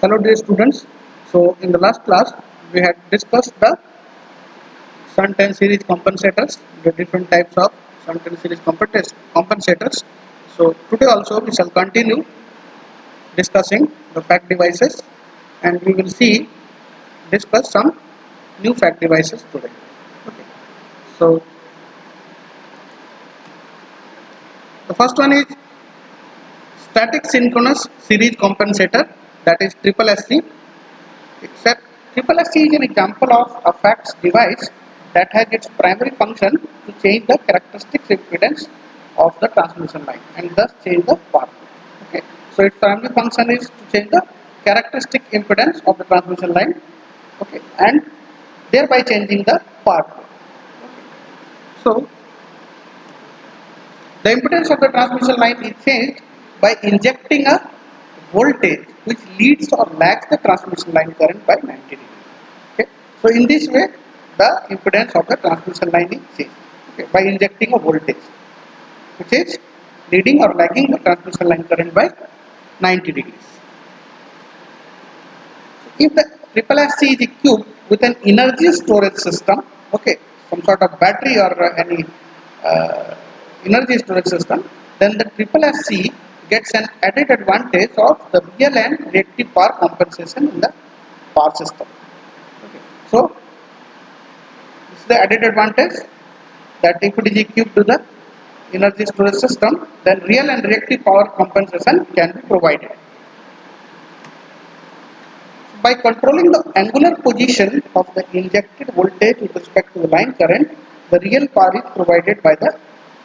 Hello dear students. So in the last class we had discussed the shunt and series compensators, the different types of shunt and series compensators. So today also we shall continue discussing the fact devices, and we will discuss some new fact devices today. Okay. So the first one is static synchronous series compensator, that is triple SC. Except triple SC is an example of a fact device that has its primary function to change the characteristic impedance of the transmission line and thus change the path. Okay. So its primary function is to change the characteristic impedance of the transmission line, okay, and thereby changing the path. So the impedance of the transmission line is changed by injecting a voltage which leads or lags the transmission line current by 90 degrees. Okay. So in this way, the impedance of the transmission line is changed, okay, by injecting a voltage which is leading or lagging the transmission line current by 90 degrees. If the triple SC is equipped with an energy storage system, okay, some sort of battery or any uh, energy storage system, then the triple SC gets an added advantage of the real and reactive power compensation in the power system. Okay. So this is the added advantage, that if it is equipped to the energy storage system, then real and reactive power compensation can be provided. By controlling the angular position of the injected voltage with respect to the line current, the real power is provided by the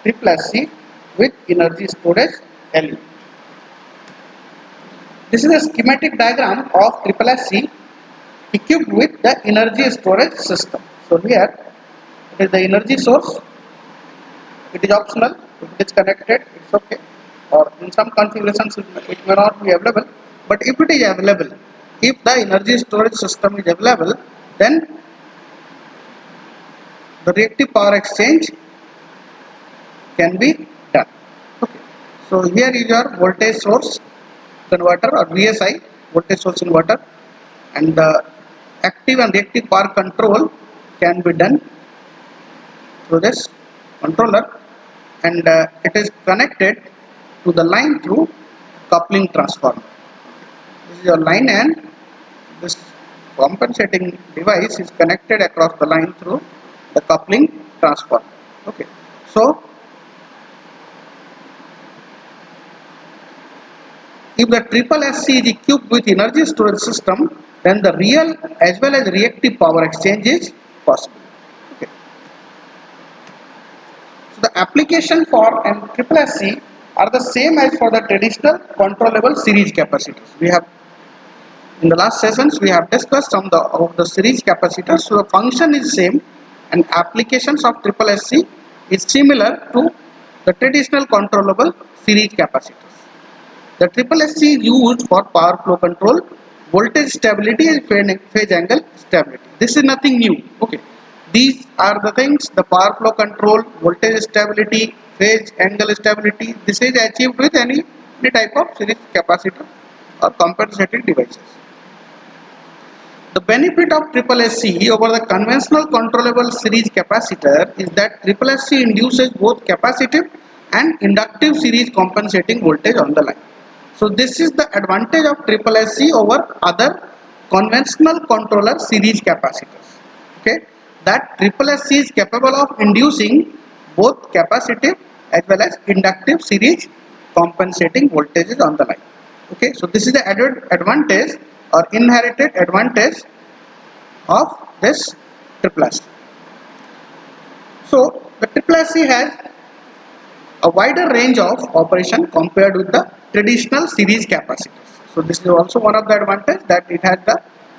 triple SC with energy storage element. This is a schematic diagram of triple SC equipped with the energy storage system. So here it is the energy source. It is optional. If it is connected, it's okay. Or in some configurations it may not be available. But if it is available, if the energy storage system is available, then the reactive power exchange can be done. Okay. So here is your voltage source converter or VSI, voltage source inverter, and the active and reactive power control can be done through this controller, and it is connected to the line through coupling transformer. This is your line, and this compensating device is connected across the line through the coupling transformer. Okay. So if the triple SC is equipped with energy storage system, then the real as well as reactive power exchange is possible. Okay. So the application for an triple SC are the same as for the traditional controllable series capacitors. We have in the last sessions we have discussed some of the series capacitors. So the function is same, and applications of triple SC is similar to the traditional controllable series capacitors. The triple SC is used for power flow control, voltage stability and phase angle stability. This is nothing new. Okay. These are the things: the power flow control, voltage stability, phase angle stability. This is achieved with any type of series capacitor or compensating devices. The benefit of triple SC over the conventional controllable series capacitor is that triple SC induces both capacitive and inductive series compensating voltage on the line. So this is the advantage of triple SC over other conventional controller series capacitors. Okay, that triple SC is capable of inducing both capacitive as well as inductive series compensating voltages on the line. Okay, so this is the added advantage or inherited advantage of this triple SC. So the triple SC has a wider range of operation compared with the traditional series capacitors. So this is also one of the advantage, that it has the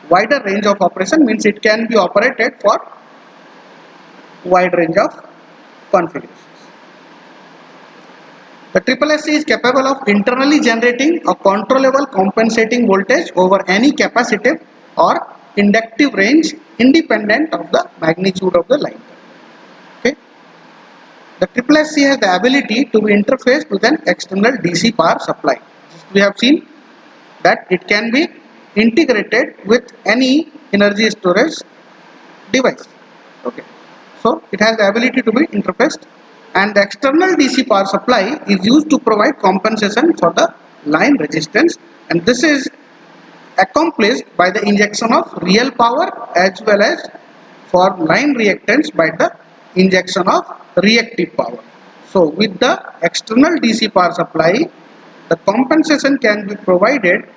wider range of operation, means it can be operated for wide range of configurations. The triple SC is capable of internally generating a controllable compensating voltage over any capacitive or inductive range independent of the magnitude of the line. Okay. The triple SC has the ability to be interfaced with an external DC power supply. We have seen that it can be integrated with any energy storage device. Okay, so it has the ability to be interfaced, and the external DC power supply is used to provide compensation for the line resistance, and this is accomplished by the injection of real power as well as for line reactance by the injection of reactive power. So with the external DC power supply, the compensation can be provided,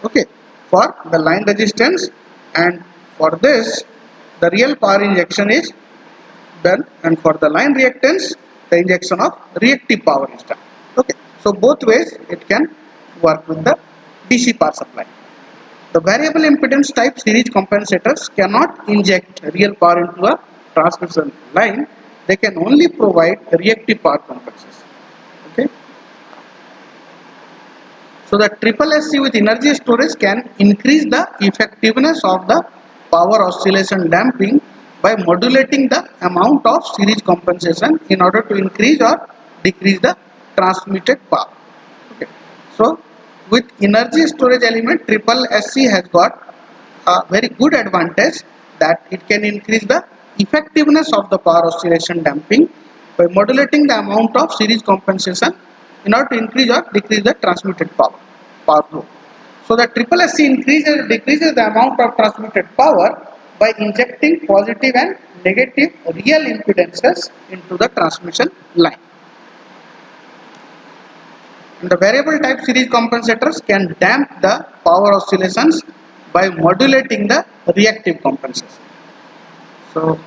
okay, for the line resistance, and for this the real power injection is done, and for the line reactance the injection of reactive power is done. Okay, so both ways it can work with the DC power supply. The variable impedance type series compensators cannot inject real power into a transmission line. They can only provide reactive power compensation. Okay. So the triple SC with energy storage can increase the effectiveness of the power oscillation damping by modulating the amount of series compensation in order to increase or decrease the transmitted power. Okay. So with energy storage element, triple SC has got a very good advantage that it can increase the effectiveness of the power oscillation damping by modulating the amount of series compensation in order to increase or decrease the transmitted power flow. So the triple SC increases decreases the amount of transmitted power by injecting positive and negative real impedances into the transmission line. And the variable type series compensators can damp the power oscillations by modulating the reactive compensation. So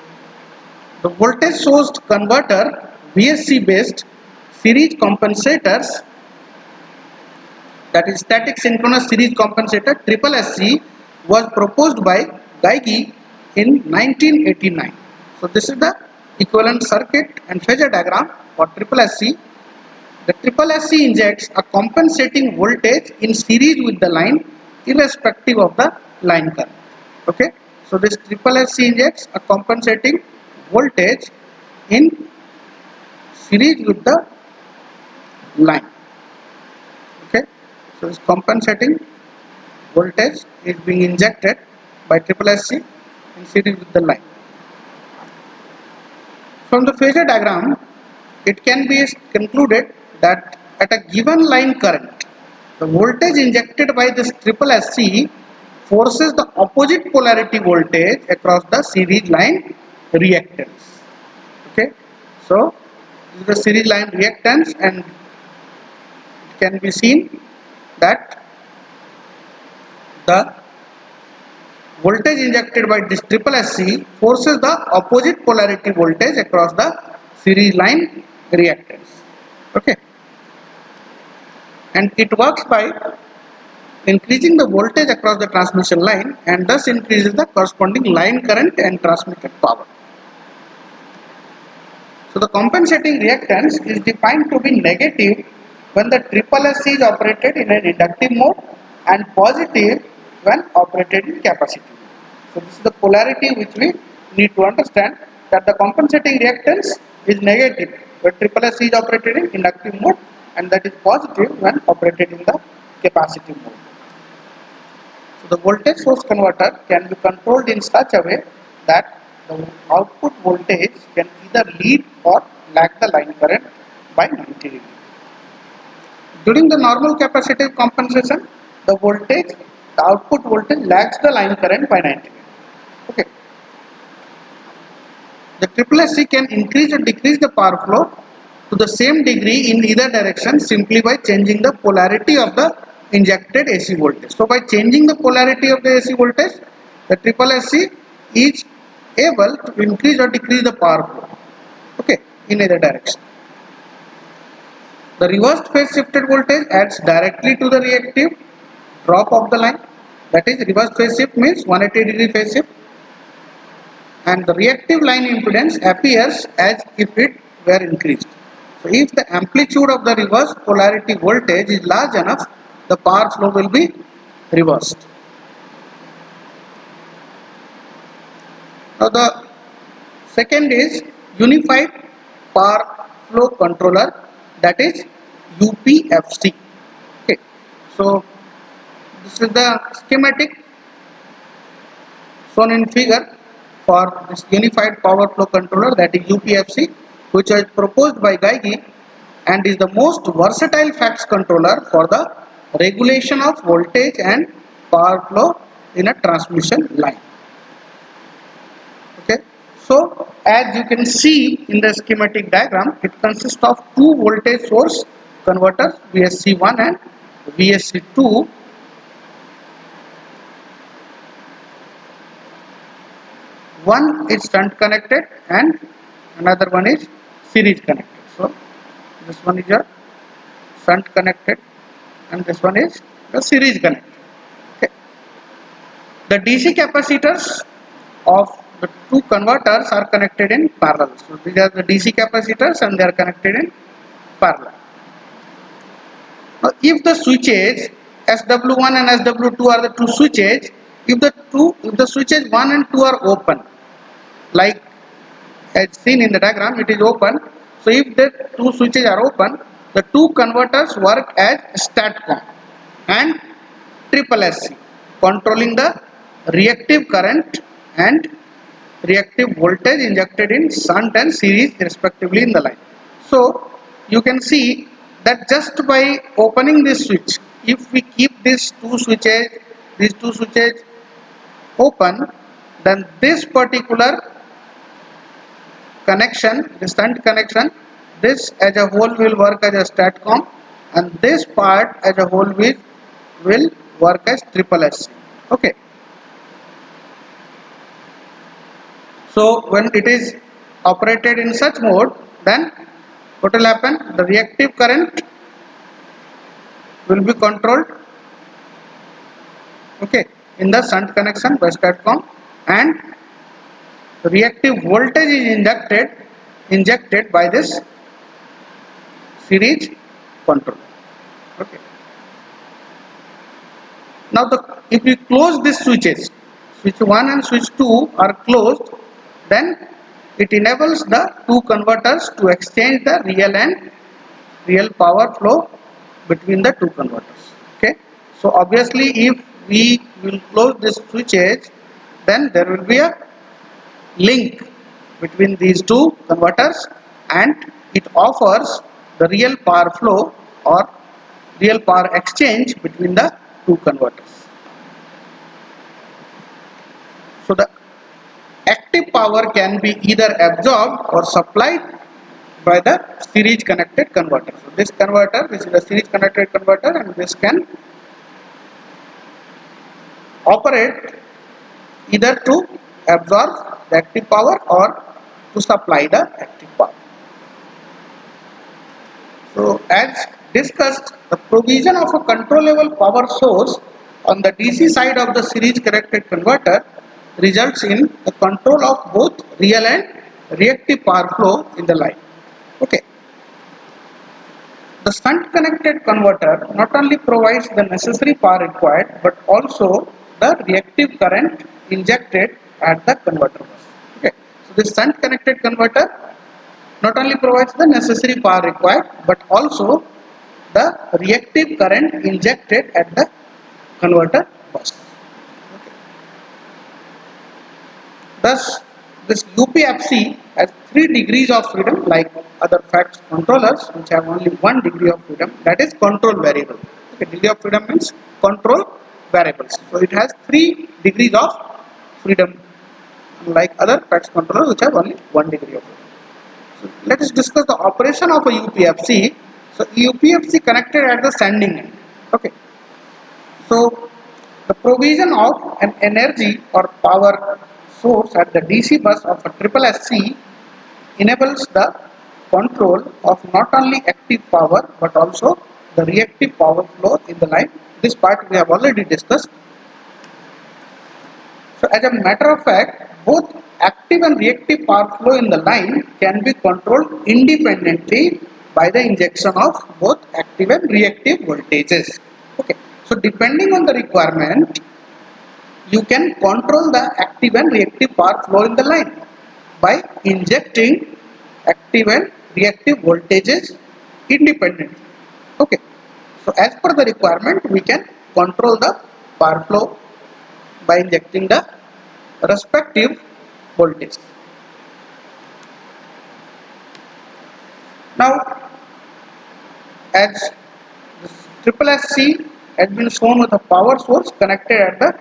the voltage source converter VSC based series compensators, that is static synchronous series compensator triple SC, was proposed by Geigy in 1989. So this is the equivalent circuit and phasor diagram for triple SC. The triple SC injects a compensating voltage in series with the line irrespective of the line current. Okay, so this triple SC injects a compensating voltage in series with the line. Okay, so this compensating voltage is being injected by triple SC in series with the line. From the phasor diagram, it can be concluded that at a given line current, the voltage injected by this triple SC forces the opposite polarity voltage across the series line reactance. Okay, so this is the series line reactance, and it can be seen that the voltage injected by this triple SC forces the opposite polarity voltage across the series line reactance. Okay, and it works by increasing the voltage across the transmission line and thus increases the corresponding line current and transmitted power. So the compensating reactance is defined to be negative when the triple SC is operated in an inductive mode and positive when operated in capacitive mode. So this is the polarity which we need to understand, that the compensating reactance is negative when triple SC is operated in inductive mode, and that is positive when operated in the capacitive mode. So the voltage source converter can be controlled in such a way that the output voltage can either lead or lag the line current by 90 degrees. During the normal capacitive compensation, the output voltage lags the line current by 90 degrees. Okay. The triple SC can increase or decrease the power flow to the same degree in either direction simply by changing the polarity of the injected AC voltage. So by changing the polarity of the AC voltage, the triple SC is able to increase or decrease the power flow, okay, in either direction. The reversed phase shifted voltage adds directly to the reactive drop of the line. That is, reverse phase shift means 180 degree phase shift, and the reactive line impedance appears as if it were increased. So if the amplitude of the reverse polarity voltage is large enough, the power flow will be reversed. Now the second is Unified Power Flow Controller, that is UPFC. Okay. So This is the schematic shown in figure for this unified power flow controller, that is UPFC, which was proposed by Geigy and is the most versatile FACTS controller for the regulation of voltage and power flow in a transmission line. Okay, so as you can see in the schematic diagram, it consists of two voltage source converters, VSC1 and VSC2. One is shunt connected and another one is series connected. So this one is your shunt connected and this one is the series connected. Okay. The DC capacitors of the two converters are connected in parallel. So these are the DC capacitors and they are connected in parallel. Now if the switches SW1 and SW2 are the two switches, if the switches 1 and 2 are open, like as seen in the diagram, it is open. So if the two switches are open, the two converters work as STATCOM and SSSC, controlling the reactive current and reactive voltage injected in shunt and series respectively in the line. So you can see that just by opening this switch, if we keep these two switches open, then this particular connection, the shunt connection, this as a whole will work as a STATCOM and this part as a whole will work as SSSC. Okay. So when it is operated in such mode, then what will happen? The reactive current will be controlled, okay, in the shunt connection by STATCOM, and reactive voltage is injected by this series control. Okay. Now if we close these switches, switch 1 and switch 2 are closed, then it enables the two converters to exchange the real power flow between the two converters. Okay. So obviously if we will close these switches, then there will be a link between these two converters and it offers the real power flow or real power exchange between the two converters. So the active power can be either absorbed or supplied by the series connected converter. So this is a series connected converter and this can operate either to absorb the active power or to supply the active power. So as discussed, the provision of a controllable power source on the DC side of the series connected converter results in the control of both real and reactive power flow in the line. Okay. The shunt connected converter not only provides the necessary power required but also the reactive current injected at the converter bus. Okay. So this shunt connected converter not only provides the necessary power required but also the reactive current injected at the converter bus. Okay. Thus, this UPFC has 3 degrees of freedom like other FACTS controllers which have only 1 degree of freedom, that is control variable. Okay, degree of freedom means control variables. So it has 3 degrees of freedom like other FACTS controllers which have only 1 degree of freedom. So let us discuss the operation of a UPFC. So UPFC connected at the sending end. Okay. So the provision of an energy or power source at the DC bus of a SSSC enables the control of not only active power but also the reactive power flow in the line. This part we have already discussed. So as a matter of fact, both active and reactive power flow in the line can be controlled independently by the injection of both active and reactive voltages. Okay. So depending on the requirement, you can control the active and reactive power flow in the line by injecting active and reactive voltages independently. Okay. So as per the requirement, we can control the power flow by injecting the respective voltage. Now, as triple SC has been shown with a power source connected at the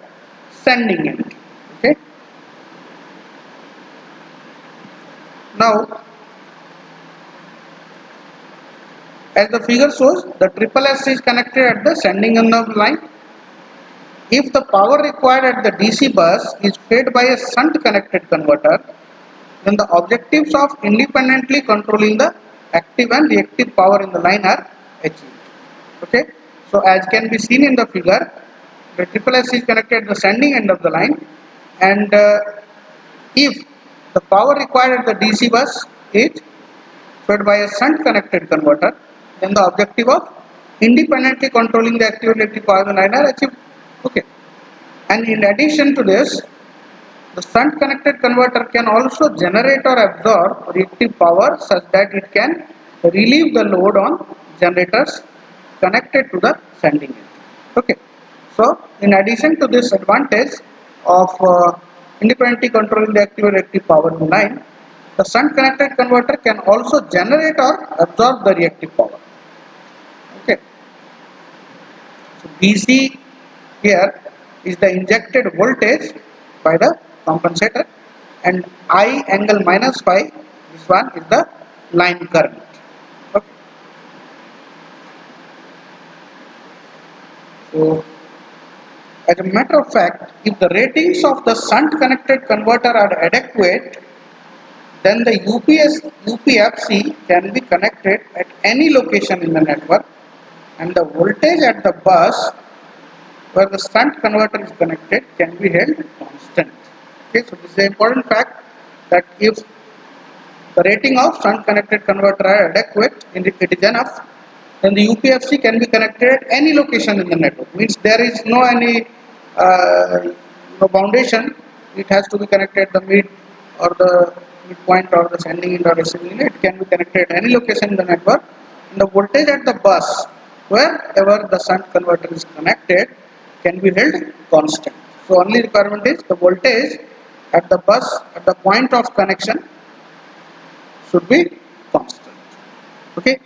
sending end. Okay. Now, as the figure shows, the triple SC is connected at the sending end of the line. If the power required at the DC bus is fed by a shunt connected converter, then the objectives of independently controlling the active and reactive power in the line are achieved. Okay. So as can be seen in the figure, the triple S is connected at the sending end of the line, and if the power required at the DC bus is fed by a shunt connected converter, then the objective of independently controlling the active and reactive power in the line are achieved. Okay. And in addition to this, the shunt connected converter can also generate or absorb reactive power such that it can relieve the load on generators connected to the sending end. Okay. So, in addition to this advantage of independently controlling the active and reactive power in the line, the shunt connected converter can also generate or absorb the reactive power. Okay. So, DC here is the injected voltage by the compensator, and I angle minus phi, this one is the line current. Okay. So, as a matter of fact, if the ratings of the shunt connected converter are adequate, then the UPFC can be connected at any location in the network, and the voltage at the bus where the shunt converter is connected can be held constant. Okay, so this is an important fact, that if the rating of shunt connected converter are adequate, and if it is enough, then the UPFC can be connected at any location in the network. Means there is no any foundation. It has to be connected at the mid or the midpoint or the sending end or receiving end. It can be connected at any location in the network. And the voltage at the bus, wherever the shunt converter is connected, can be held constant. So only requirement is the voltage at the bus at the point of connection should be constant. Okay.